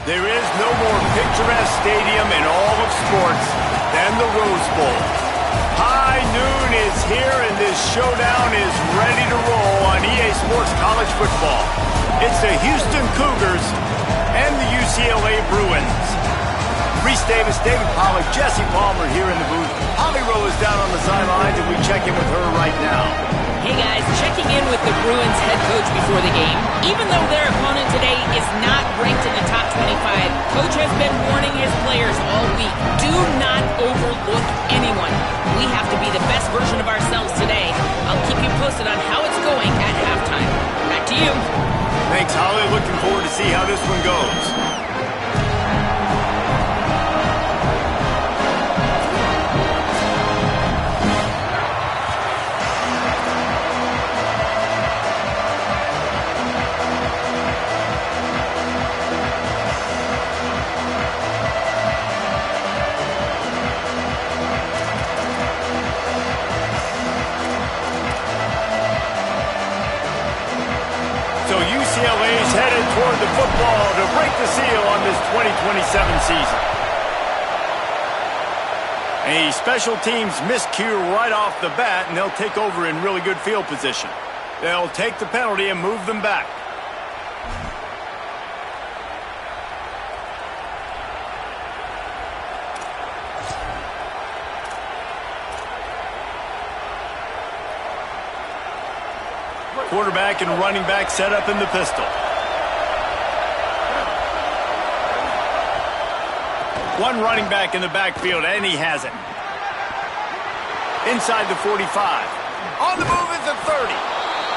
There is no more picturesque stadium in all of sports than the Rose Bowl. High noon is here, and this showdown is ready to roll on EA Sports College Football. It's the Houston Cougars and the UCLA Bruins. Reese Davis, David Pollack, Jesse Palmer here in the booth. Holly Rowe is down on the sidelines, and we check in with her right now. Hey guys, checking in with the Bruins head coach before the game. Even though their opponent today is not ranked in the top 25, coach has been warning his players all week. Do not overlook anyone. We have to be the best version of ourselves today. I'll keep you posted on how it's going at halftime. Back to you. Thanks, Holly. Looking forward to see how this one goes. UCLA's headed toward the football to break the seal on this 2027 season. A special teams miscue right off the bat, and they'll take over in really good field position. They'll take the penalty and move them back. Quarterback and running back set up in the pistol. One running back in the backfield, and he has it. Inside the 45. On the move is the 30.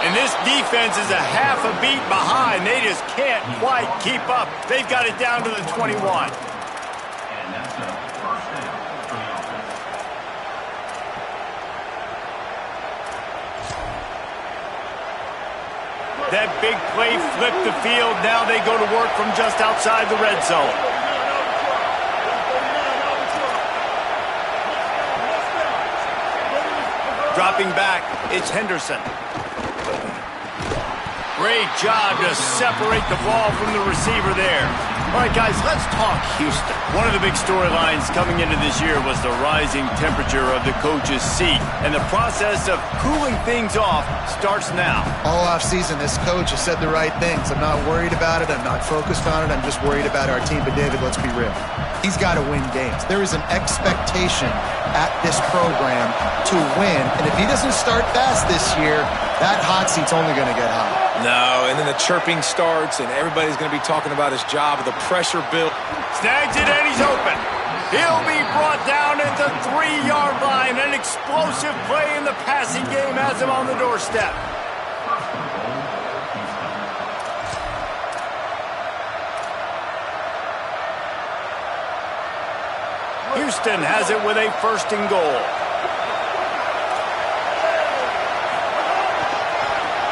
And this defense is a half a beat behind. They just can't quite keep up. They've got it down to the 21. That big play flipped the field. Now they go to work from just outside the red zone. Dropping back, it's Henderson. Great job to separate the ball from the receiver there. All right, guys, let's talk Houston. One of the big storylines coming into this year was the rising temperature of the coach's seat. And the process of cooling things off starts now. All offseason, this coach has said the right things. I'm not worried about it. I'm not focused on it. I'm just worried about our team. But, David, let's be real. He's got to win games. There is an expectation at this program to win. And if he doesn't start fast this year, that hot seat's only going to get hot. No, and then the chirping starts, and everybody's going to be talking about his job, the pressure build. Snags it, and he's open. He'll be brought down at the 3-yard line. An explosive play in the passing game has him on the doorstep. Houston has it with a 1st and goal.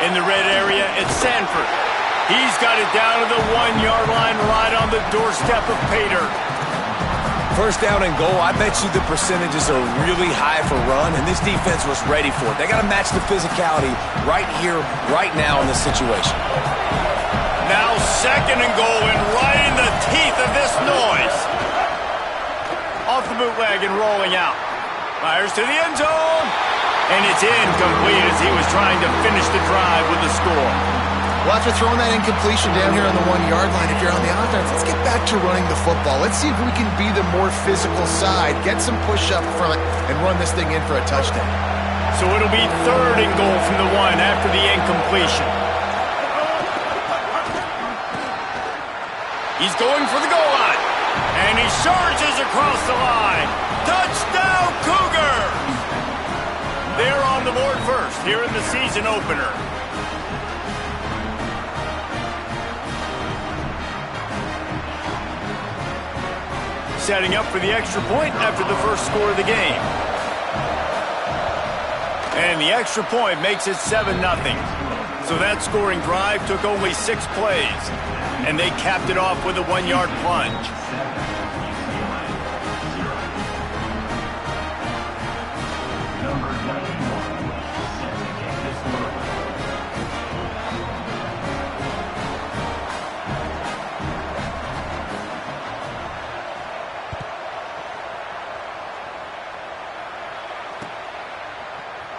In the red area, it's Sanford. He's got it down to the 1-yard line right on the doorstep of Pater. 1st down and goal, I bet you the percentages are really high for run, and this defense was ready for it. They got to match the physicality right here, right now in this situation. Now 2nd and goal, and right in the teeth of this noise. Off the bootleg and rolling out. Fires to the end zone. And it's incomplete as he was trying to finish the drive with the score. Well, after throwing that incompletion down here on the 1-yard line, if you're on the offense, let's get back to running the football. Let's see if we can be the more physical side, get some push up front, and run this thing in for a touchdown. So it'll be 3rd and goal from the 1 after the incompletion. He's going for the goal line. And he surges across the line. Touchdown, Cougars! They're on the board first here in the season opener. Setting up for the extra point after the first score of the game. And the extra point makes it 7-0. So that scoring drive took only 6 plays. And they capped it off with a 1-yard plunge.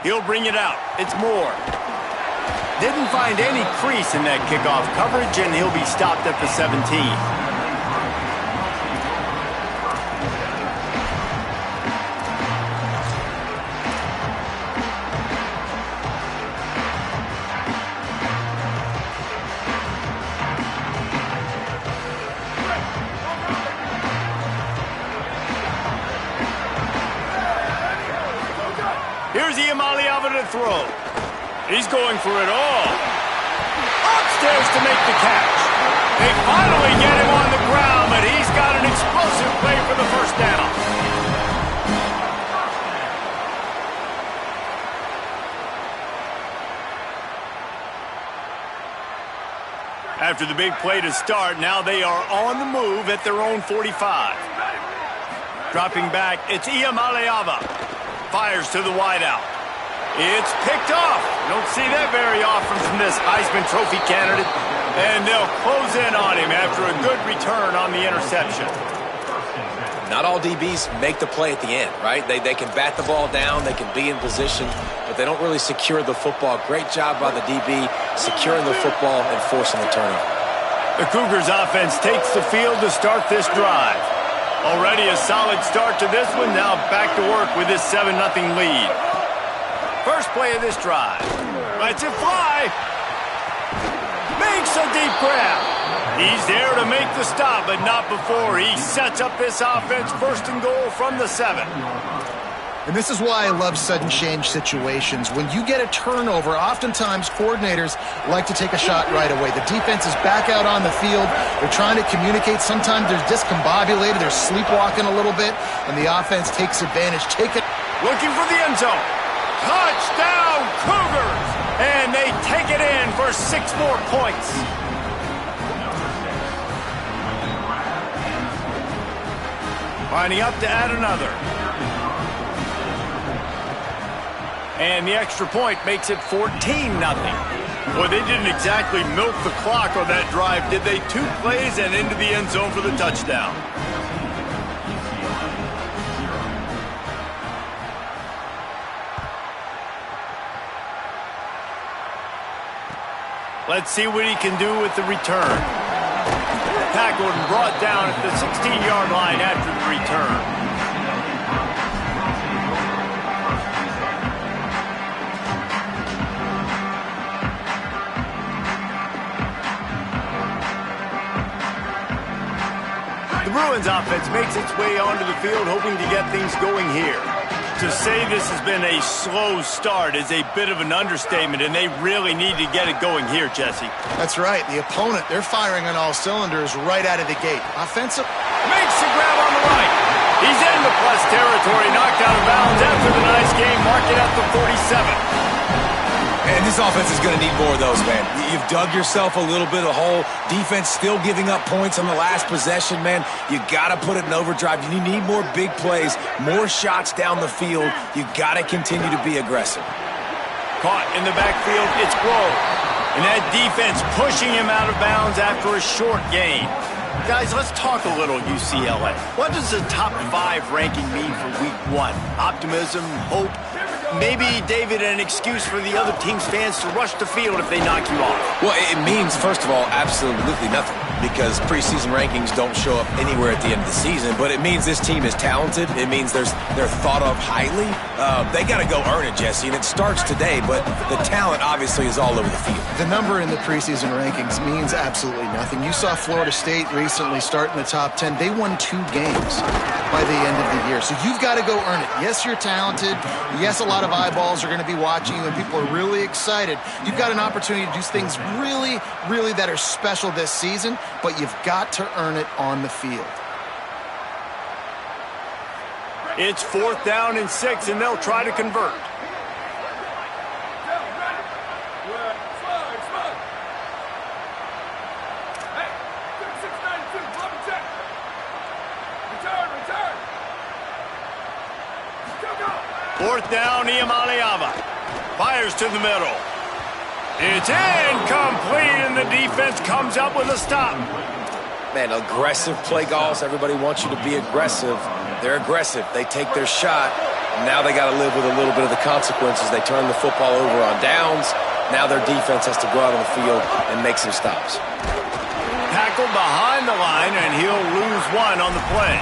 He'll bring it out. It's Moore. Didn't find any crease in that kickoff coverage, and he'll be stopped at the 17. Here's to throw. He's going for it all. Upstairs to make the catch. They finally get him on the ground, but he's got an explosive play for the first down. After the big play to start, now they are on the move at their own 45. Dropping back, it's Iamaleava. Fires to the wideout. It's picked off. Don't see that very often from this Heisman Trophy candidate. And they'll close in on him after a good return on the interception. Not all DBs make the play at the end, right? They can bat the ball down, they can be in position, but they don't really secure the football. Great job by the DB securing the football and forcing the turnover. The Cougars offense takes the field to start this drive. Already a solid start to this one, now back to work with this 7-0 lead. First play of this drive. Lets it fly. Makes a deep grab. He's there to make the stop, but not before he sets up this offense first and goal from the 7. And this is why I love sudden change situations. When you get a turnover, oftentimes coordinators like to take a shot right away. The defense is back out on the field. They're trying to communicate. Sometimes they're discombobulated. They're sleepwalking a little bit, and the offense takes advantage. Looking for the end zone. Touchdown, Cougars! And they take it in for 6 more points. Lining up to add another. And the extra point makes it 14-0. Well, they didn't exactly milk the clock on that drive, did they? 2 plays and into the end zone for the touchdown. Let's see what he can do with the return. Tackled and brought down at the 16-yard line after the return. The Bruins offense makes its way onto the field, hoping to get things going here. To say this has been a slow start is a bit of an understatement, and they really need to get it going here, Jesse. That's right. The opponent, they're firing on all cylinders right out of the gate. Offensive. Makes the grab on the right. He's in the plus territory, knocked out of bounds after the nice game, marked it at the 47. And this offense is going to need more of those, man. You've dug yourself a little bit of hole. Defense still giving up points on the last possession, man. You got to put it in overdrive. You need more big plays, more shots down the field. You got to continue to be aggressive. Caught in the backfield, it's Grove. And that defense pushing him out of bounds after a short gain. Guys, let's talk a little UCLA. What does the top 5 ranking mean for week 1? Optimism, hope? Maybe, David, an excuse for the other team's fans to rush the field if they knock you off. Well, it means, first of all, absolutely nothing, because preseason rankings don't show up anywhere at the end of the season, but it means this team is talented. It means they're thought of highly. They got to go earn it, Jesse, and it starts today, but the talent obviously is all over the field. The number in the preseason rankings means absolutely nothing. You saw Florida State recently start in the top 10. They won 2 games by the end of the year, so you've got to go earn it. Yes, you're talented. Yes, a lot of eyeballs are going to be watching you, and people are really excited. You've got an opportunity to do things really, really that are special this season, but you've got to earn it on the field. It's 4th down and 6, and they'll try to convert. Fourth down, Iamaleava. Fires to the middle. It's incomplete, and the defense comes up with a stop. Man, aggressive play calls. Everybody wants you to be aggressive. They're aggressive. They take their shot. Now they got to live with a little bit of the consequences. They turn the football over on downs. Now their defense has to go out on the field and make some stops. Tackled behind the line, and he'll lose one on the play.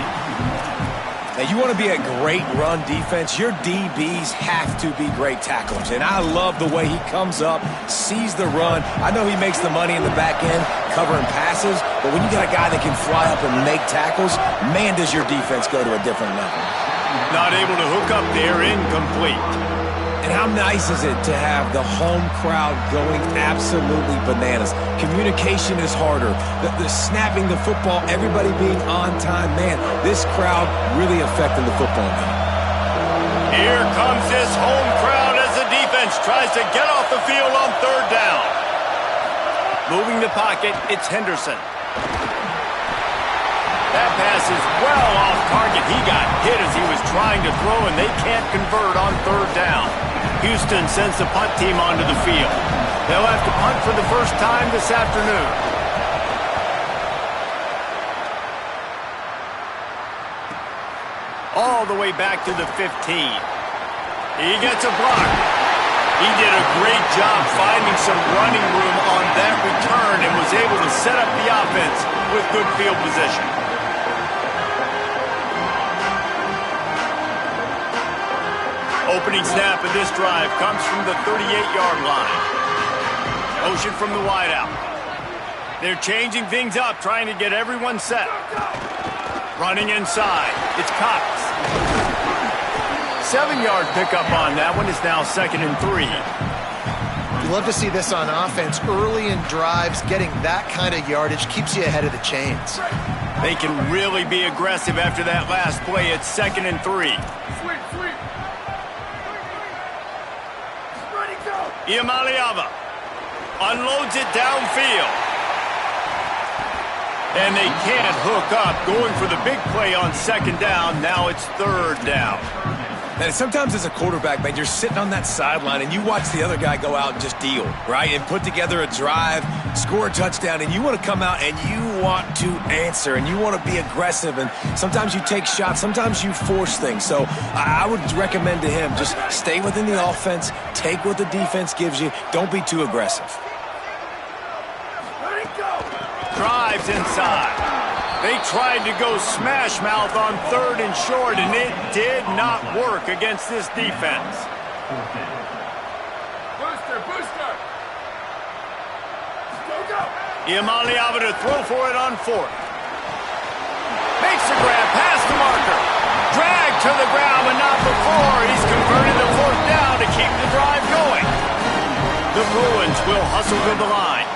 Now, you want to be a great run defense, your DBs have to be great tacklers. And I love the way he comes up, sees the run. I know he makes the money in the back end covering passes, but when you got a guy that can fly up and make tackles, man, does your defense go to a different level. Not able to hook up there, incomplete. And how nice is it to have the home crowd going absolutely bananas? Communication is harder. The snapping the football, everybody being on time. Man, this crowd really affecting the football game. Here comes this home crowd as the defense tries to get off the field on third down. Moving the pocket, it's Henderson. That pass is well off target. He got hit as he was trying to throw, and they can't convert on third down. Houston sends the punt team onto the field. They'll have to punt for the first time this afternoon. All the way back to the 15. He gets a block. He did a great job finding some running room on that return and was able to set up the offense with good field position. Opening snap of this drive comes from the 38-yard line. Motion from the wideout. They're changing things up, trying to get everyone set. Running inside. It's Cox. 7-yard pickup on that one. It's now 2nd and 3. You love to see this on offense. Early in drives, getting that kind of yardage keeps you ahead of the chains. They can really be aggressive after that last play. It's 2nd and 3. Iamaleava unloads it downfield. And they can't hook up. Going for the big play on 2nd down. Now it's 3rd down. And sometimes as a quarterback, man, you're sitting on that sideline and you watch the other guy go out and just deal, right? And put together a drive, score a touchdown, and you want to come out and you want to answer and you want to be aggressive. And sometimes you take shots, sometimes you force things. So I would recommend to him just stay within the offense, take what the defense gives you, don't be too aggressive. Drives inside. They tried to go smash mouth on 3rd and short, and it did not work against this defense. Booster. Iamaleava to throw for it on 4th. Makes the grab past the marker. Drag to the ground, but not before. He's converted the 4th down to keep the drive going. The Bruins will hustle to the line.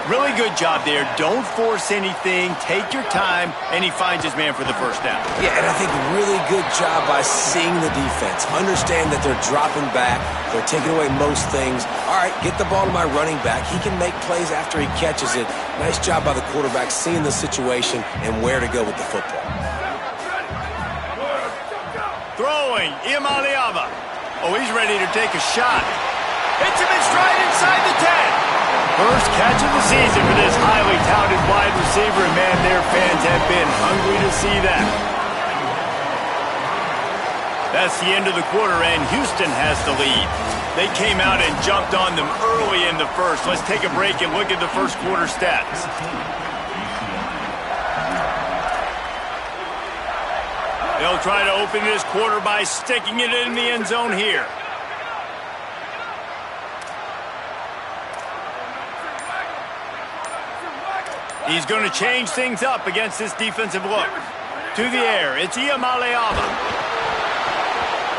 Really good job there. Don't force anything. Take your time, and he finds his man for the 1st down. Yeah, and I think really good job by seeing the defense. Understand that they're dropping back. They're taking away most things. All right, get the ball to my running back. He can make plays after he catches it. Nice job by the quarterback seeing the situation and where to go with the football. Throwing, Iamaleava. Oh, he's ready to take a shot. Hits him in stride inside the 10. First catch of the season for this highly touted wide receiver, and man, their fans have been hungry to see that. That's the end of the quarter, and Houston has the lead. They came out and jumped on them early in the first. Let's take a break and look at the first quarter stats. They'll try to open this quarter by sticking it in the end zone here. He's going to change things up against this defensive look. To the air, it's Iamaleava.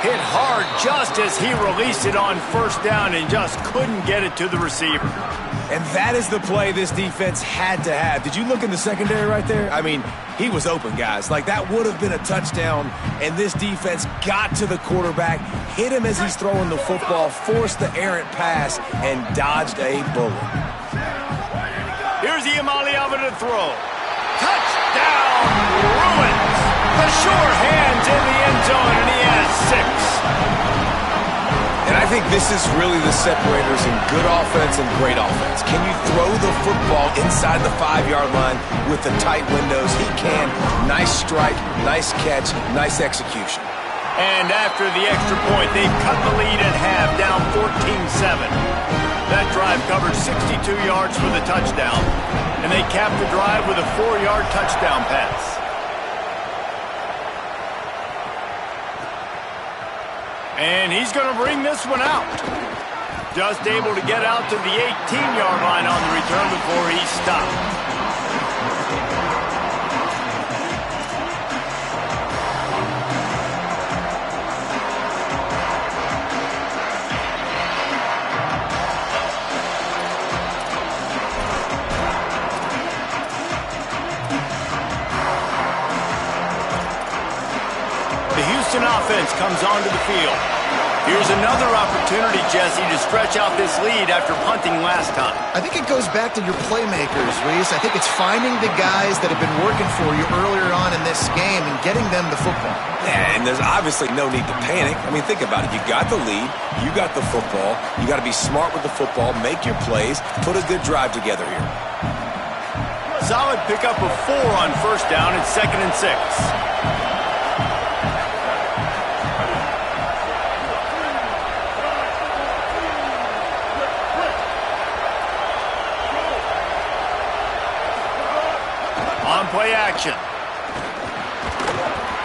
Hit hard just as he released it on 1st down and just couldn't get it to the receiver. And that is the play this defense had to have. Did you look in the secondary right there? I mean, he was open, guys. Like, that would have been a touchdown, and this defense got to the quarterback, hit him as he's throwing the football, forced the errant pass, and dodged a bullet. Here's Iamaleava to throw. Touchdown, Bruins. The sure hands in the end zone, and he has 6. And I think this is really the separators in good offense and great offense. Can you throw the football inside the 5-yard line with the tight windows? He can. Nice strike, nice catch, nice execution. And after the extra point, they've cut the lead in half, down 14-7. That drive covered 62 yards for the touchdown, and they capped the drive with a 4-yard touchdown pass. And he's going to bring this one out. Just able to get out to the 18-yard line on the return before he stopped. Offense comes onto the field. Here's another opportunity, Jesse, to stretch out this lead after punting last time. I think it goes back to your playmakers, Reese. I think it's finding the guys that have been working for you earlier on in this game and getting them the football. Yeah, and there's obviously no need to panic. I mean, think about it. You got the lead. You got the football. You got to be smart with the football, make your plays, put a good drive together here. Solid pickup of 4 on first down and 2nd and 6. Play action.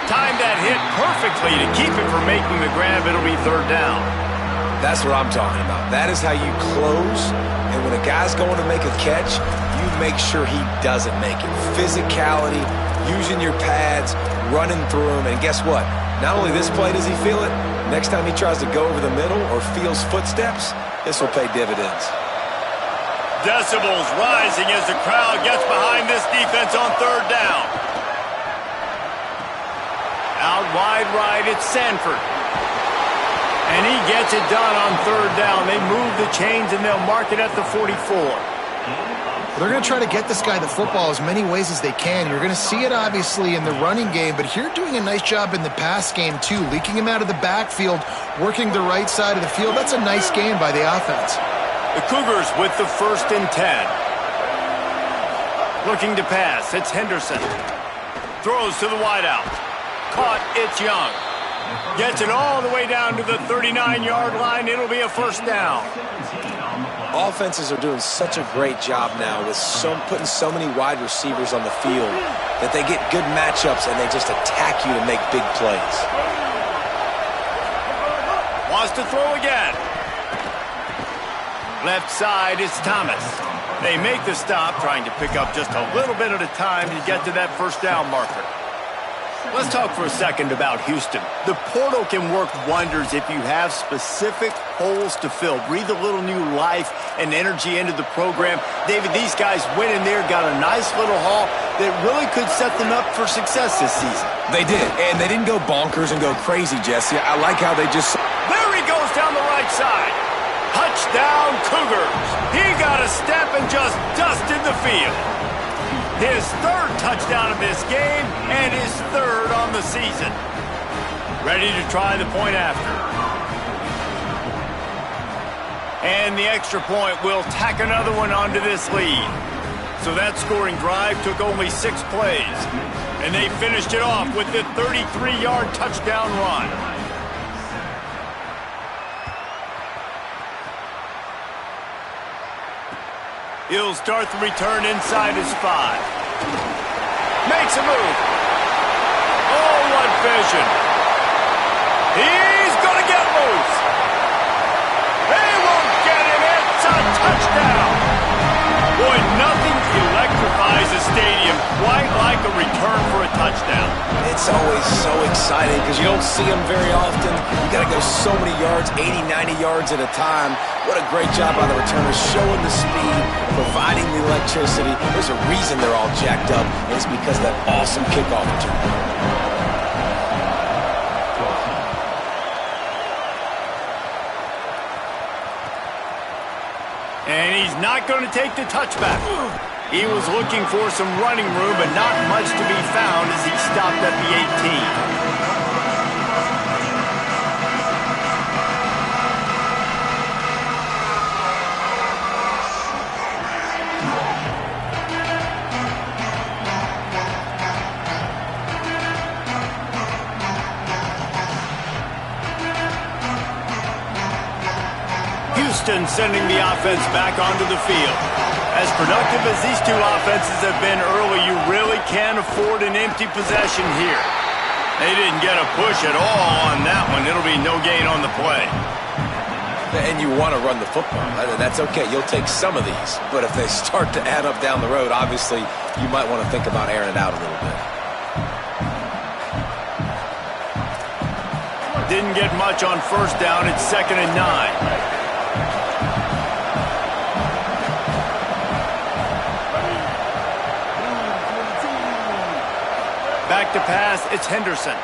Timed that hit perfectly to keep it from making the grab. It'll be 3rd down. That's what I'm talking about. That is how you close. And when a guy's going to make a catch, you make sure he doesn't make it. Physicality, using your pads, running through him. And guess what? Not only this play does he feel it, next time he tries to go over the middle or feels footsteps, this will pay dividends. Decibels rising as the crowd gets behind this defense on 3rd down. Out wide right, it's Sanford. And he gets it done on 3rd down. They move the chains and they'll mark it at the 44. They're going to try to get this guy the football as many ways as they can. You're going to see it, obviously, in the running game, but here doing a nice job in the pass game, too. Leaking him out of the backfield, working the right side of the field. That's a nice game by the offense. The Cougars with the 1st and 10. Looking to pass. It's Henderson. Throws to the wideout. Caught. It's Young. Gets it all the way down to the 39-yard line. It'll be a 1st down. Offenses are doing such a great job now with putting so many wide receivers on the field that they get good matchups and they just attack you to make big plays. Wants to throw again. Left side is Thomas. They make the stop, trying to pick up just a little bit at a time to get to that 1st down marker. Let's talk for a second about Houston. The portal can work wonders if you have specific holes to fill. Breathe a little new life and energy into the program. David, these guys went in there, got a nice little haul that really could set them up for success this season. They did, and they didn't go bonkers and go crazy, Jesse. I like how they just... There he goes down the right side. Touchdown, Cougars. He got a step and just dusted the field. His 3rd touchdown of this game and his 3rd on the season. Ready to try the point after. And the extra point will tack another one onto this lead. So that scoring drive took only 6 plays. And they finished it off with the 33-yard touchdown run. He'll start the return inside his 5. Makes a move. Oh, what vision. He's going to get loose. They won't get him. It's a touchdown. Boy, nothing electrifies a stadium quite like a return for a touchdown. It's always so exciting because you don't see them very often. You got to go so many yards, 80, 90 yards at a time. What a great job by the returners, showing the speed, providing the electricity. There's a reason they're all jacked up, and it's because of that awesome kickoff return. And he's not going to take the touchback. He was looking for some running room, but not much to be found as he stopped at the 18. Houston sending the offense back onto the field. As productive as these two offenses have been early, you really can't afford an empty possession here. They didn't get a push at all on that one. It'll be no gain on the play. And you want to run the football. That's okay. You'll take some of these. But if they start to add up down the road, obviously you might want to think about airing it out a little bit. Didn't get much on first down. It's 2nd and 9. Back to pass, it's Henderson.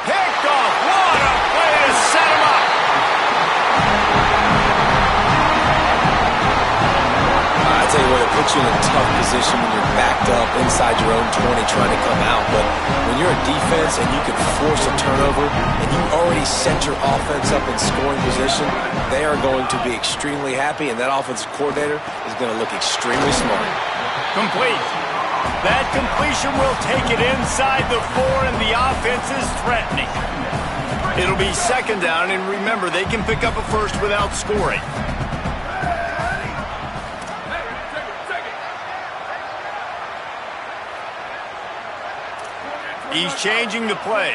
Picked off, what a way to set him up! I tell you what, it puts you in a tough position when you're backed up inside your own 20 trying to come out. But when you're a defense and you can force a turnover and you already set your offense up in scoring position, they are going to be extremely happy, and that offensive coordinator is going to look extremely smart. Complete. That completion will take it inside the 4, and the offense is threatening. It'll be 2nd down, and remember, they can pick up a first without scoring. He's changing the play.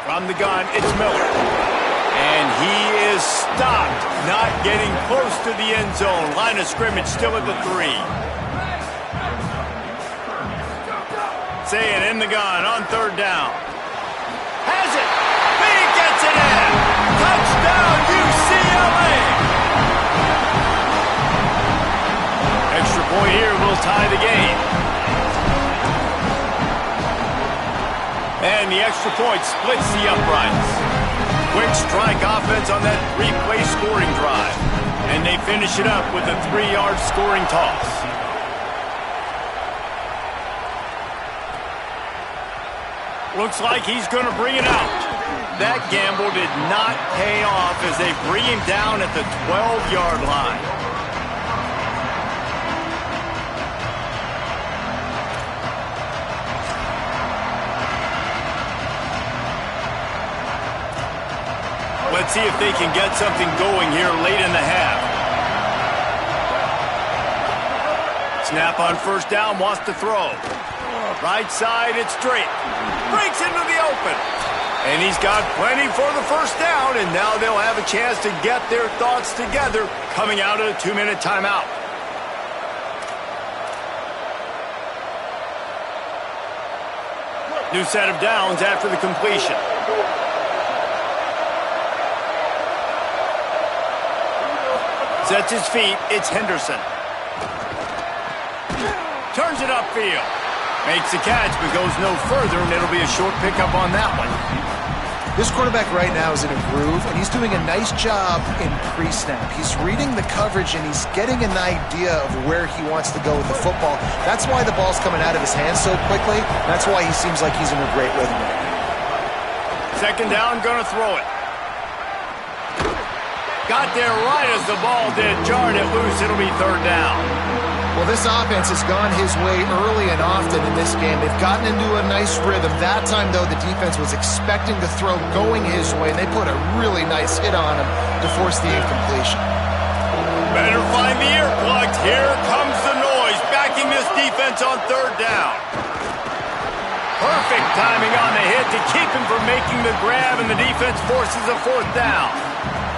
From the gun, it's Miller. And he is stopped, not getting close to the end zone. Line of scrimmage still at the 3. Saying in the gun on 3rd down. Has it. He gets it in. Touchdown, UCLA. Extra point here will tie the game. And the extra point splits the uprights. Quick strike offense on that 3-play scoring drive. And they finish it up with a 3-yard scoring toss. Looks like he's going to bring it out. That gamble did not pay off as they bring him down at the 12-yard line. Let's see if they can get something going here late in the half. Snap on 1st down, wants to throw. Right side, it's straight. Breaks into the open. And he's got plenty for the 1st down, and now they'll have a chance to get their thoughts together coming out of a 2-minute timeout. New set of downs after the completion. Sets his feet, it's Henderson. Turns it upfield. Makes the catch, but goes no further, and it'll be a short pickup on that one. This quarterback right now is in a groove, and he's doing a nice job in pre-snap. He's reading the coverage, and he's getting an idea of where he wants to go with the football. That's why the ball's coming out of his hands so quickly. That's why he seems like he's in a great rhythm right now. 2nd down, gonna throw it. Got there right as the ball did. Jarred it loose, it'll be 3rd down. Well, this offense has gone his way early and often in this game. They've gotten into a nice rhythm. That time, though, the defense was expecting the throw going his way, and they put a really nice hit on him to force the incompletion. Better find the earplugs. Here comes the noise, backing this defense on 3rd down. Perfect timing on the hit to keep him from making the grab, and the defense forces a 4th down.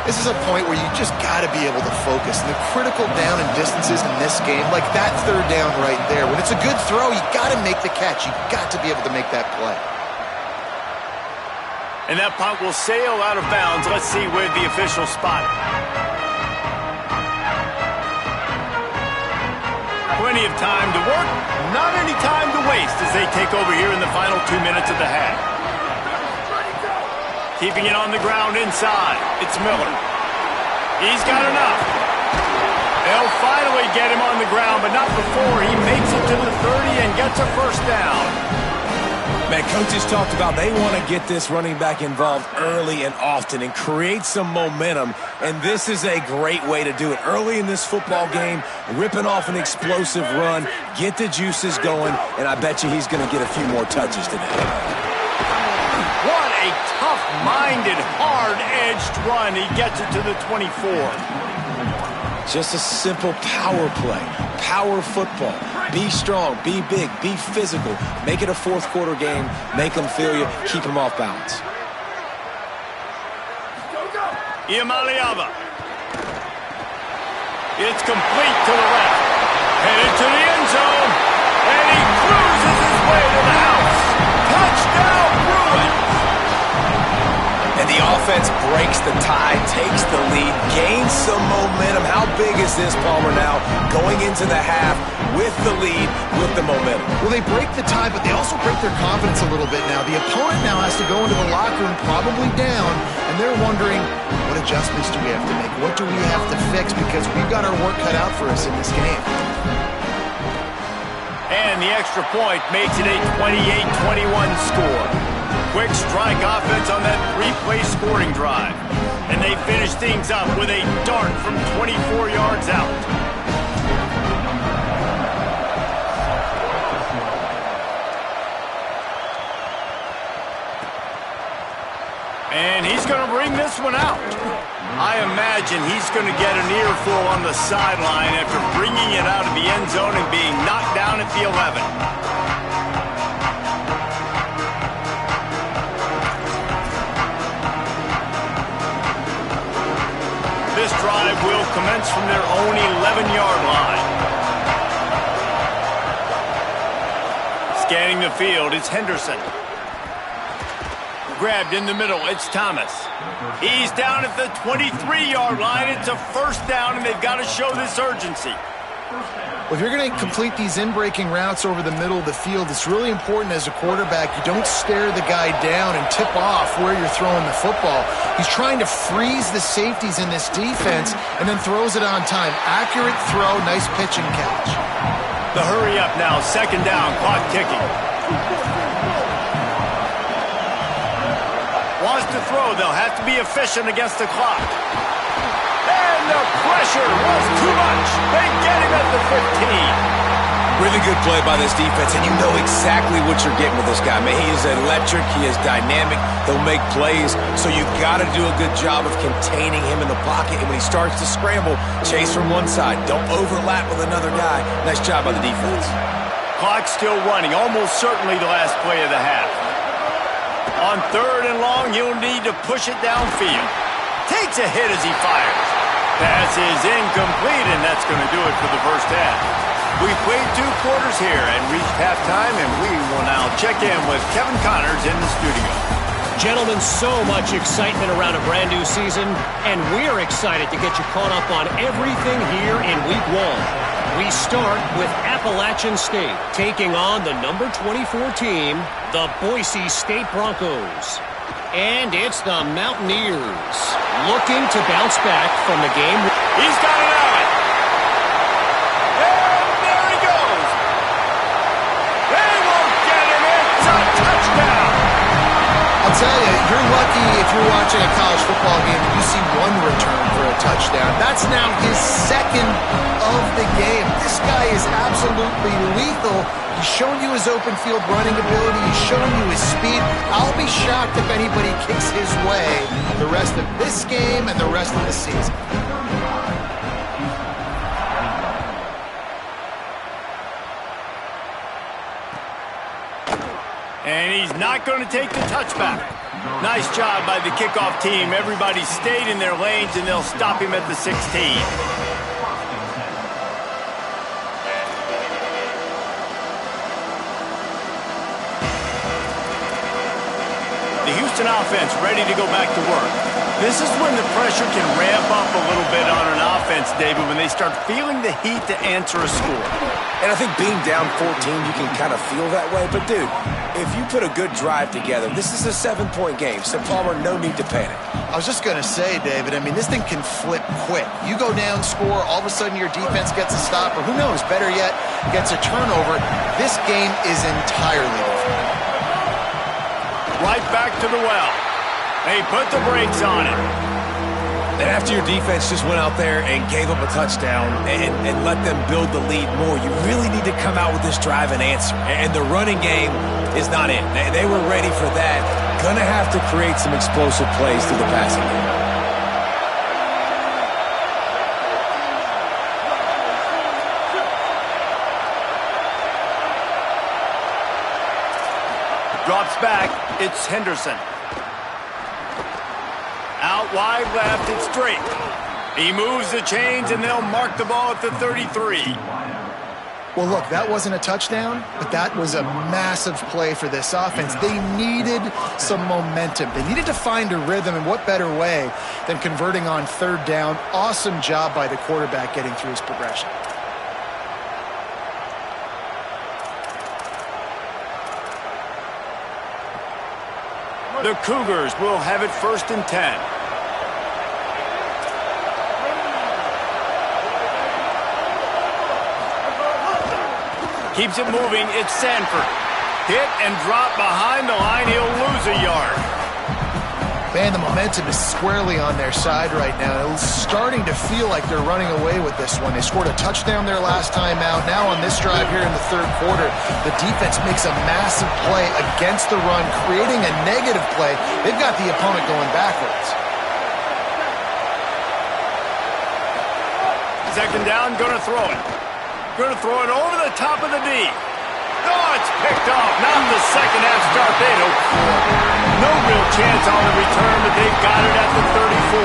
This is a point where you just got to be able to focus. And the critical down and distances in this game, like that 3rd down right there, when it's a good throw, you got to make the catch. You got to be able to make that play. And that punt will sail out of bounds. Let's see where the official spot it. Plenty of time to work, not any time to waste as they take over here in the final 2 minutes of the half. Keeping it on the ground inside. It's Miller. He's got enough. They'll finally get him on the ground, but not before he makes it to the 30 and gets a 1st down. Man, coaches talked about they want to get this running back involved early and often and create some momentum, and this is a great way to do it. Early in this football game, ripping off an explosive run, get the juices going, and I bet you he's going to get a few more touches today. What a tough minded, hard-edged run. He gets it to the 24. Just a simple power play, power football. Be strong, be big, be physical. Make it a fourth quarter game. Make them feel you. Keep them off balance. Iamaleava. It's complete to the left. Headed to the end zone. And he cruises his way to the house. Touchdown, Bruins! And the offense breaks the tie, takes the lead, gains some momentum. How big is this, Palmer, now? Going into the half with the lead, with the momentum. Well, they break the tie, but they also break their confidence a little bit now. The opponent now has to go into the locker room probably down, and they're wondering, what adjustments do we have to make? What do we have to fix? Because we've got our work cut out for us in this game. And the extra point makes it a 28-21 score. Quick strike offense on that three-play scoring drive. And they finish things up with a dart from 24 yards out. And he's going to bring this one out. I imagine he's going to get an earful on the sideline after bringing it out of the end zone and being knocked down at the 11. This drive will commence from their own 11-yard line. Scanning the field, it's Henderson. Grabbed in the middle, it's Thomas. He's down at the 23-yard line. It's a first down, and they've got to show this urgency. Well, if you're going to complete these in-breaking routes over the middle of the field, it's really important as a quarterback you don't stare the guy down and tip off where you're throwing the football. He's trying to freeze the safeties in this defense and then throws it on time. Accurate throw, nice pitch and catch. The hurry up now, second down, clock ticking. Wants to throw, they'll have to be efficient against the clock. And the pressure was too much. They get him at the 15. Really good play by this defense, and you know exactly what you're getting with this guy. Man, he is electric, he is dynamic, he'll make plays, so you got to do a good job of containing him in the pocket, and when he starts to scramble, chase from one side. Don't overlap with another guy. Nice job by the defense. Clock still running, almost certainly the last play of the half. On third and long, he'll need to push it downfield. Takes a hit as he fires. Pass is incomplete, and that's going to do it for the first half. We've played 2 quarters here and reached halftime, and we will now check in with Kevin Connors in the studio. Gentlemen, so much excitement around a brand new season, and we're excited to get you caught up on everything here in Week 1. We start with Appalachian State taking on the number 24 team, the Boise State Broncos. And it's the Mountaineers looking to bounce back from the game. He's got it out. And there he goes. They won't get him. It's a touchdown. I'll tell you, you're lucky if you're watching a college football game and you see one return for a touchdown. That's now his second of the game. This guy is absolutely lethal. He's shown you his open field running ability. He's shown you his speed. I'll be shocked if anybody kicks his way the rest of this game and the rest of the season. And he's not going to take the touchback. Nice job by the kickoff team. Everybody stayed in their lanes, and they'll stop him at the 16. The Houston offense ready to go back to work. This is when the pressure can ramp up a little bit on an offense, David, when they start feeling the heat to answer a score. And I think being down 14, you can kind of feel that way. But, dude, if you put a good drive together, this is a 7-point game. So, Palmer, no need to panic. I was just going to say, David, I mean, this thing can flip quick. You go down, score, all of a sudden your defense gets a stop, or who knows, better yet, gets a turnover. This game is entirely different. Right back to the well. They put the brakes on it. And after your defense just went out there and gave up a touchdown and let them build the lead more, you really need to come out with this drive and answer. And the running game is not in. They were ready for that. Gonna have to create some explosive plays through the passing game. Drops back, it's Henderson. Out wide left, it's Drake. He moves the chains, and they'll mark the ball at the 33. Well, look, that wasn't a touchdown, but that was a massive play for this offense. They needed some momentum. They needed to find a rhythm, and what better way than converting on third down. Awesome job by the quarterback getting through his progression. The Cougars will have it 1st and 10. Keeps it moving, it's Sanford. Hit and drop behind the line, he'll lose a yard. Man, the momentum is squarely on their side right now. It's starting to feel like they're running away with this one. They scored a touchdown their last time out. Now on this drive here in the third quarter, the defense makes a massive play against the run, creating a negative play. They've got the opponent going backwards. Second down, gonna throw it. Gonna throw it over the top of the D. Oh, it's picked off. Not the second half start they had hoped for. No real chance on the return, but they've got it at the 34.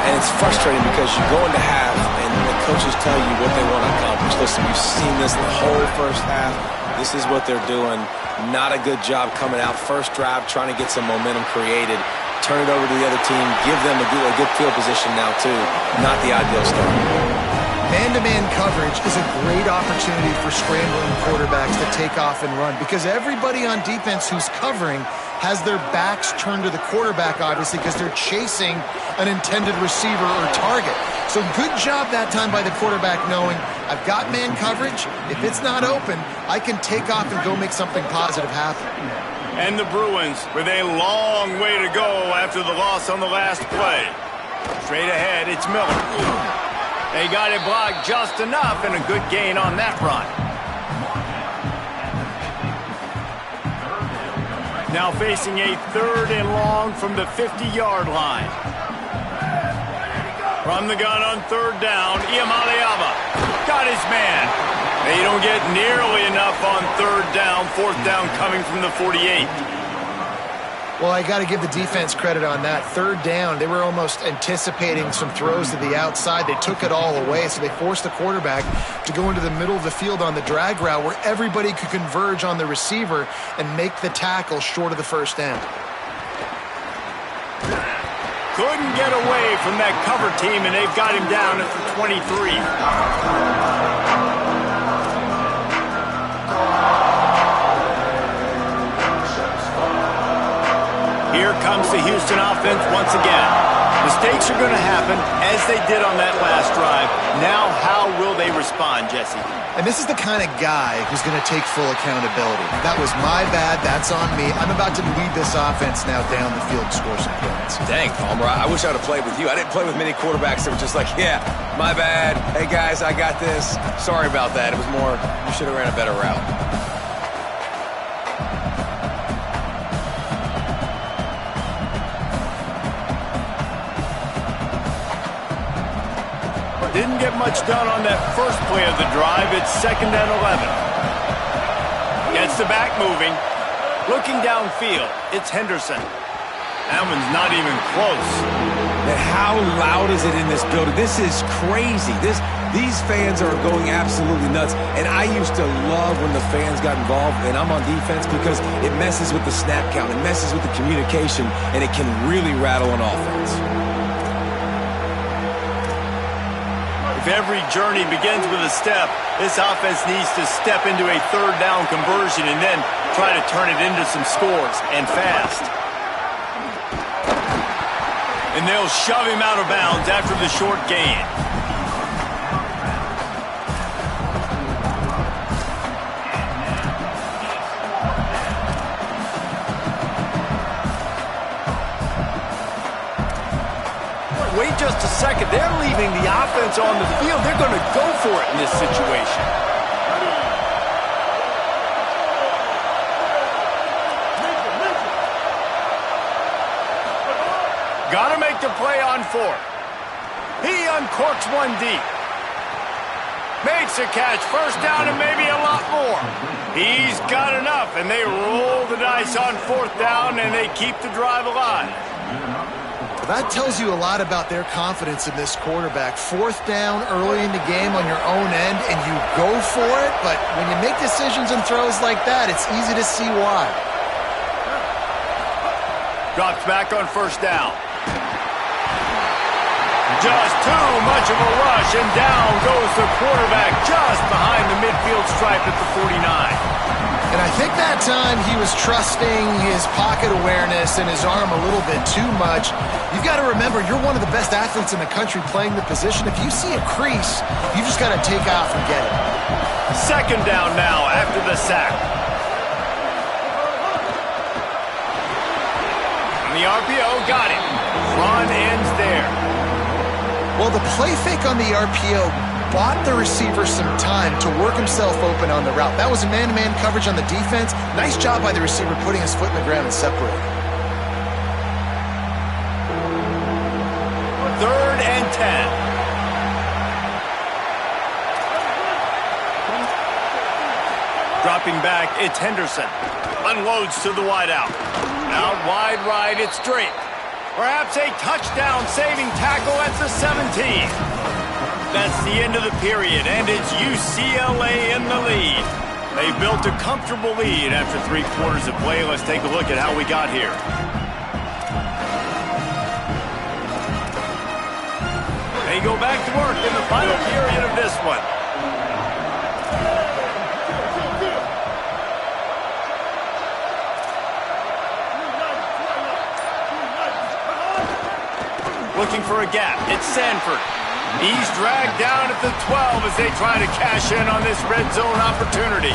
And it's frustrating because you go into half and the coaches tell you what they want to accomplish. Listen, we've seen this the whole first half. This is what they're doing. Not a good job coming out. First drive, trying to get some momentum created. Turn it over to the other team. Give them a good field position now, too. Not the ideal start. Man-to-man coverage is a great opportunity for scrambling quarterbacks to take off and run because everybody on defense who's covering has their backs turned to the quarterback, obviously, because they're chasing an intended receiver or target. So good job that time by the quarterback knowing, I've got man coverage. If it's not open, I can take off and go make something positive happen. And the Bruins with a long way to go after the loss on the last play. Straight ahead, it's Miller. They got it blocked just enough and a good gain on that run. Now facing a 3rd and long from the 50-yard line. From the gun on 3rd down, Iamaleava got his man. They don't get nearly enough on 3rd down. 4th down coming from the 48. Well, I got to give the defense credit on that. 3rd down, they were almost anticipating some throws to the outside. They took it all away, so they forced the quarterback to go into the middle of the field on the drag route where everybody could converge on the receiver and make the tackle short of the 1st down. Couldn't get away from that cover team, and they've got him down at the 23. Here comes the Houston offense once again. Mistakes are going to happen, as they did on that last drive. Now, how will they respond, Jesse? And this is the kind of guy who's going to take full accountability. That was my bad. That's on me. I'm about to lead this offense now down the field and score some points. Dang, Palmer, I wish I would have played with you. I didn't play with many quarterbacks that were just like, yeah, my bad. Hey, guys, I got this. Sorry about that. It was more, you should have ran a better route. Didn't get much done on that first play of the drive. It's 2nd and 11. Gets the back moving. Looking downfield, it's Henderson. That one's not even close. And how loud is it in this building? This is crazy. These fans are going absolutely nuts. And I used to love when the fans got involved, and I'm on defense because it messes with the snap count. It messes with the communication, and it can really rattle an offense. If every journey begins with a step, this offense needs to step into a 3rd down conversion and then try to turn it into some scores, and fast. And they'll shove him out of bounds after the short gain. Wait just a second. They're leaving the offense on the field. They're going to go for it in this situation. Got to make the play on fourth. He uncorks one deep. Makes a catch, first down and maybe a lot more. He's got enough, and they roll the dice on fourth down, and they keep the drive alive. That tells you a lot about their confidence in this quarterback. Fourth down early in the game on your own end, and you go for it, but when you make decisions and throws like that, it's easy to see why. Drops back on first down. Just too much of a rush, and down goes the quarterback just behind the midfield stripe at the 49. And I think that time he was trusting his pocket awareness and his arm a little bit too much. You've got to remember, you're one of the best athletes in the country playing the position. If you see a crease, you just got to take off and get it. Second down now after the sack. And the RPO got him. Run ends there. Well, the play fake on the RPO bought the receiver some time to work himself open on the route. That was a man-to-man coverage on the defense. Nice job by the receiver putting his foot in the ground and separating. Third and 10. Dropping back, it's Henderson. Unloads to the wideout. Out wide right, it's Drake. Perhaps a touchdown-saving tackle at the 17. That's the end of the period, and it's UCLA in the lead. They've built a comfortable lead after 3 quarters of play. Let's take a look at how we got here. They go back to work in the final period of this one. Looking for a gap. It's Sanford. He's dragged down at the 12 as they try to cash in on this red zone opportunity.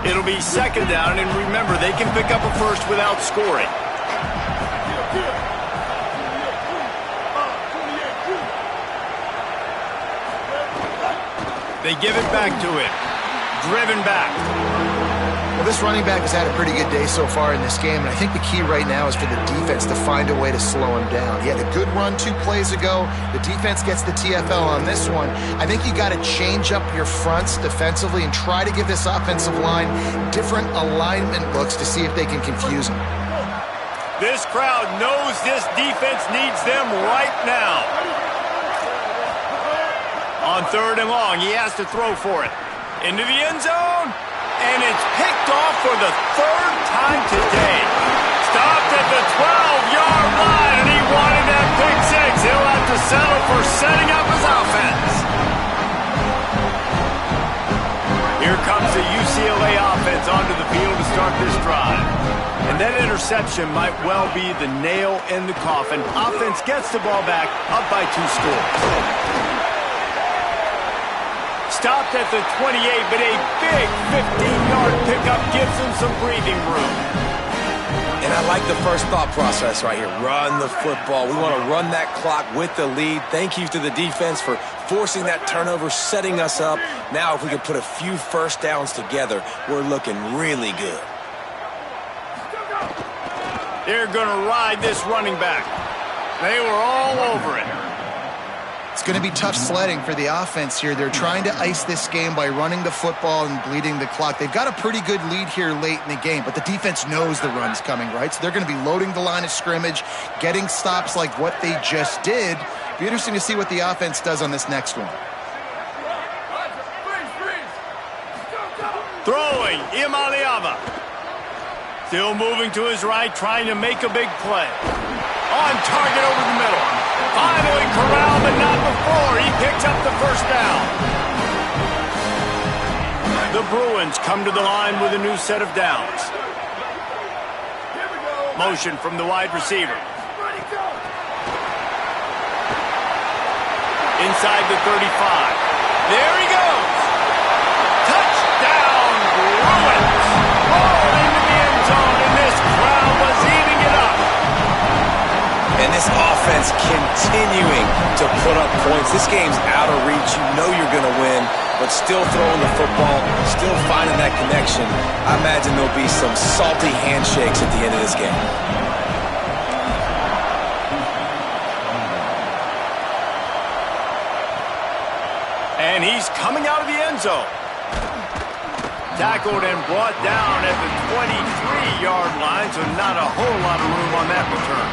It'll be second down, and remember, they can pick up a first without scoring. They give it back to him. Driven back. Well, this running back has had a pretty good day so far in this game, and I think the key right now is for the defense to find a way to slow him down. He had a good run 2 plays ago. The defense gets the TFL on this one. I think you got to change up your fronts defensively and try to give this offensive line different alignment looks to see if they can confuse him. This crowd knows this defense needs them right now. On third and long, he has to throw for it. Into the end zone, and it's picked off for the 3rd time today. Stopped at the 12-yard line, and he wanted that pick 6. He'll have to settle for setting up his offense. Here comes the UCLA offense onto the field to start this drive. And that interception might well be the nail in the coffin. Offense gets the ball back, up by 2 scores. Stopped at the 28, but a big 15-yard pickup gives him some breathing room. And I like the first thought process right here. Run the football. We want to run that clock with the lead. Thank you to the defense for forcing that turnover, setting us up. Now, if we can put a few first downs together, we're looking really good. They're going to ride this running back. They were all over it. It's going to be tough sledding for the offense here. They're trying to ice this game by running the football and bleeding the clock. They've got a pretty good lead here late in the game, but the defense knows the run's coming, right? So they're going to be loading the line of scrimmage, getting stops like what they just did. Be interesting to see what the offense does on this next one. Throwing, Imaliava. Still moving to his right, trying to make a big play. On target over the middle. Finally corralled, but not before. He picks up the first down. The Bruins come to the line with a new set of downs. Motion from the wide receiver. Inside the 35. There he goes. Touchdown, Bruins. Oh, into the end zone, and this crowd was eating it up. And this offense defense continuing to put up points. This game's out of reach. You know you're going to win, but still throwing the football, still finding that connection. I imagine there'll be some salty handshakes at the end of this game. And he's coming out of the end zone. Tackled and brought down at the 23-yard line, so not a whole lot of room on that return.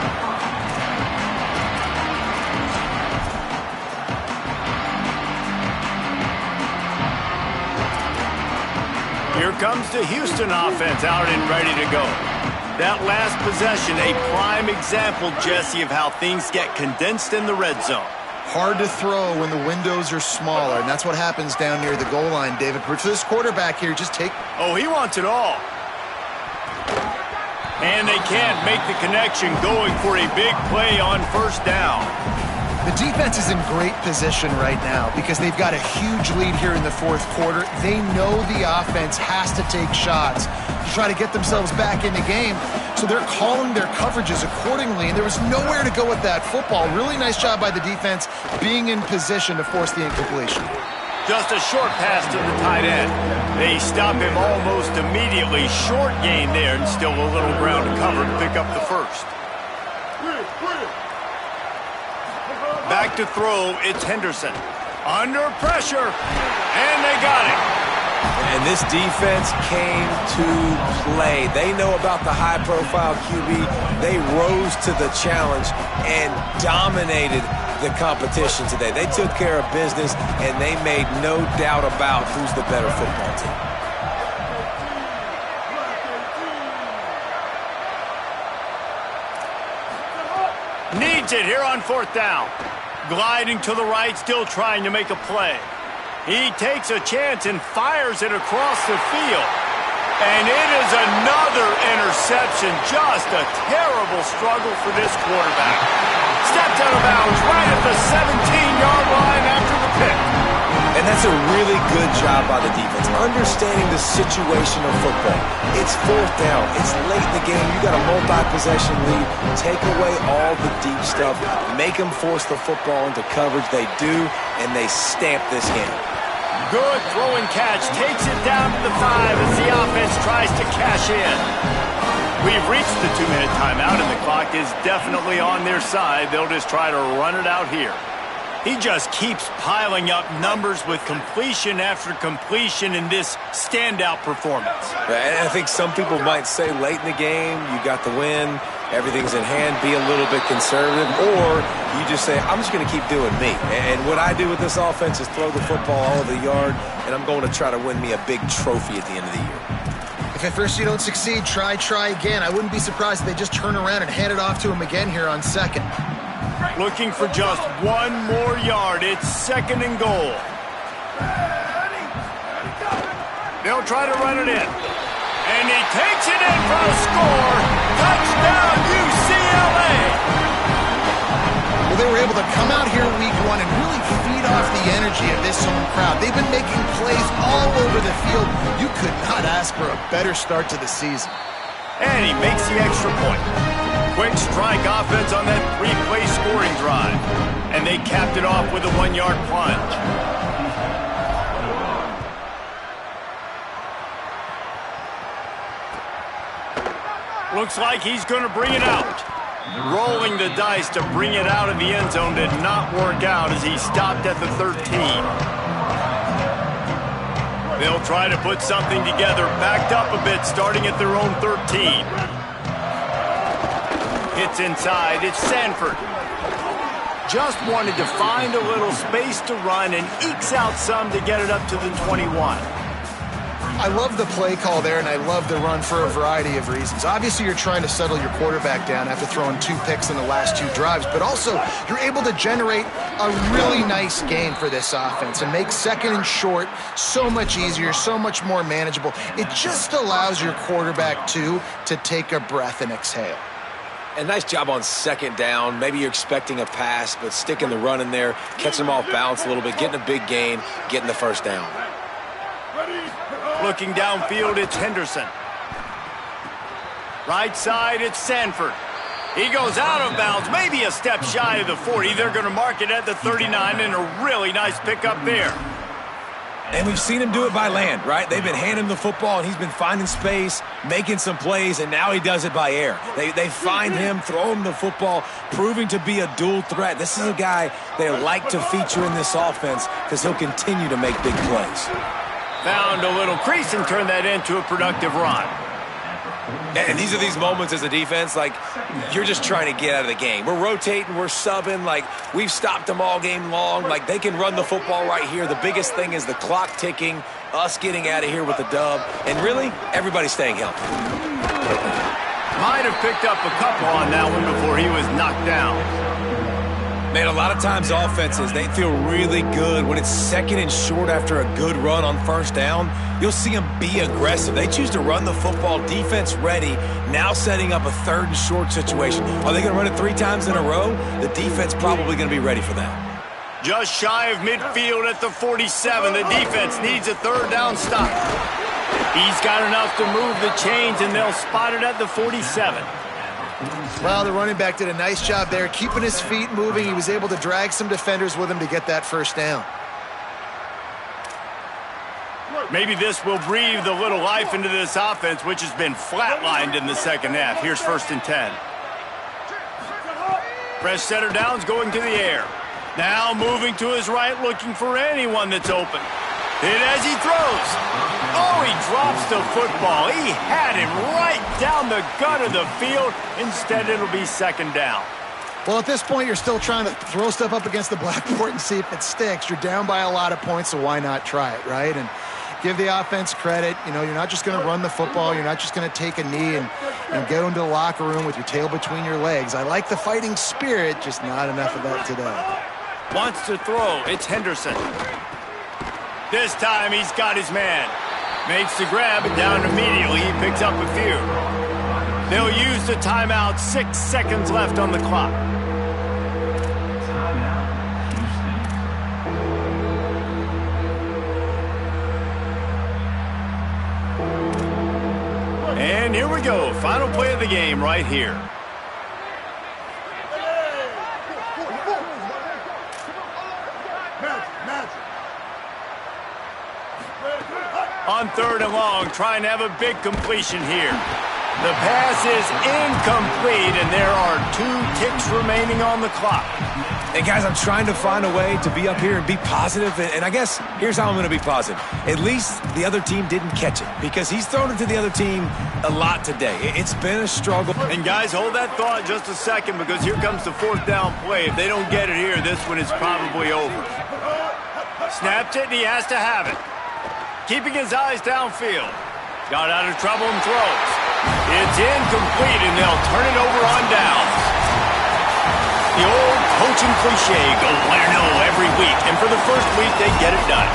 Here comes the Houston offense out and ready to go. That last possession, a prime example, Jesse, of how things get condensed in the red zone. Hard to throw when the windows are smaller, and that's what happens down near the goal line, David. For this quarterback here, just take... Oh, he wants it all. And they can't make the connection, going for a big play on first down. The defense is in great position right now because they've got a huge lead here in the fourth quarter. They know the offense has to take shots to try to get themselves back in the game. So they're calling their coverages accordingly, and there was nowhere to go with that football. Really nice job by the defense being in position to force the incompletion. Just a short pass to the tight end. They stop him almost immediately. Short gain there, and still a little ground to cover to pick up the first. Back to throw, it's Henderson. Under pressure, and they got it. And this defense came to play. They know about the high-profile QB. They rose to the challenge and dominated the competition today. They took care of business, and they made no doubt about who's the better football team. Needs it here on fourth down. Gliding to the right, still trying to make a play. He takes a chance and fires it across the field. And it is another interception. Just a terrible struggle for this quarterback. Stepped out of bounds right at the 17-yard line after the pick. And that's a really good job by the defense, understanding the situation of football. It's fourth down. It's late in the game. You got a multi-possession lead. Take away all the deep stuff. Make them force the football into coverage. They do, and they stamp this game. Good throwing catch. Takes it down to the 5 as the offense tries to cash in. We've reached the 2-minute timeout, and the clock is definitely on their side. They'll just try to run it out here. He just keeps piling up numbers with completion after completion in this standout performance. And I think some people might say late in the game, you got the win, everything's in hand, be a little bit conservative, or you just say, I'm just going to keep doing me. And what I do with this offense is throw the football all over the yard, and I'm going to try to win me a big trophy at the end of the year. If at first you don't succeed, try again. I wouldn't be surprised if they just turn around and hand it off to him again here on second. Looking for just one more yard. It's second and goal. They'll try to run it in. And he takes it in for a score. Touchdown, UCLA! Well, they were able to come out here week one and really feed off the energy of this home crowd. They've been making plays all over the field. You could not ask for a better start to the season. And he makes the extra point. Quick strike offense on that 3-play scoring drive. And they capped it off with a 1-yard plunge. Looks like he's going to bring it out. Rolling the dice to bring it out of the end zone did not work out as he stopped at the 13. They'll try to put something together, backed up a bit, starting at their own 13. Hits inside, it's Sanford. Just wanted to find a little space to run and ekes out some to get it up to the 21. I love the play call there, and I love the run for a variety of reasons. Obviously, you're trying to settle your quarterback down after throwing 2 picks in the last 2 drives, but also you're able to generate a really nice game for this offense and make second and short so much easier, so much more manageable. It just allows your quarterback, too, to take a breath and exhale. And nice job on second down. Maybe you're expecting a pass, but sticking the run in there, catching them off balance a little bit, getting a big gain, getting the first down. Looking downfield, it's Henderson. Right side, it's Sanford. He goes out of bounds, maybe a step shy of the 40. They're going to mark it at the 39, and a really nice pickup there. And we've seen him do it by land, right? They've been handing him the football, and he's been finding space, making some plays, and now he does it by air. They find him, throw him the football, proving to be a dual threat. This is a guy they like to feature in this offense because he'll continue to make big plays. Found a little crease and turned that into a productive run. And these are these moments as a defense, like, you're just trying to get out of the game. We're rotating, we're subbing, like, we've stopped them all game long. Like, they can run the football right here. The biggest thing is the clock ticking, us getting out of here with the dub, and really, everybody staying healthy. Might have picked up a couple on that one before he was knocked down. Man, a lot of times offenses, they feel really good when it's second and short after a good run on first down. You'll see them be aggressive. They choose to run the football, defense ready, now setting up a third and short situation. Are they going to run it 3 times in a row? The defense probably going to be ready for that. Just shy of midfield at the 47. The defense needs a third down stop. He's got enough to move the chains, and they'll spot it at the 47. Well, the running back did a nice job there, keeping his feet moving. He was able to drag some defenders with him to get that first down. Maybe this will breathe a little life into this offense, which has been flatlined in the second half. Here's 1st and 10. Fresh setter downs going to the air. Now moving to his right, looking for anyone that's open. Hit as he throws. Oh, he drops the football. He had him right down the gut of the field. Instead, it'll be 2nd down. Well, at this point, you're still trying to throw stuff up against the blackboard and see if it sticks. You're down by a lot of points, so why not try it, right? And give the offense credit. You know, you're not just going to run the football. You're not just going to take a knee and go into the locker room with your tail between your legs. I like the fighting spirit, just not enough of that today. Wants to throw. It's Henderson. This time he's got his man. Makes the grab and down immediately. He picks up a few. They'll use the timeout. 6 seconds left on the clock. And here we go. Final play of the game right here. On 3rd and long, trying to have a big completion here. The pass is incomplete, and there are 2 ticks remaining on the clock. And guys, I'm trying to find a way to be up here and be positive, and I guess here's how I'm going to be positive. At least the other team didn't catch it, because he's thrown it to the other team a lot today. It's been a struggle. And guys, hold that thought just a second, because here comes the 4th down play. If they don't get it here, this one is probably over. Snapped it, and he has to have it. Keeping his eyes downfield. Got out of trouble and throws. It's incomplete, and they'll turn it over on downs. The old coaching cliche, go 1-0 every week. And for the first week, they get it done.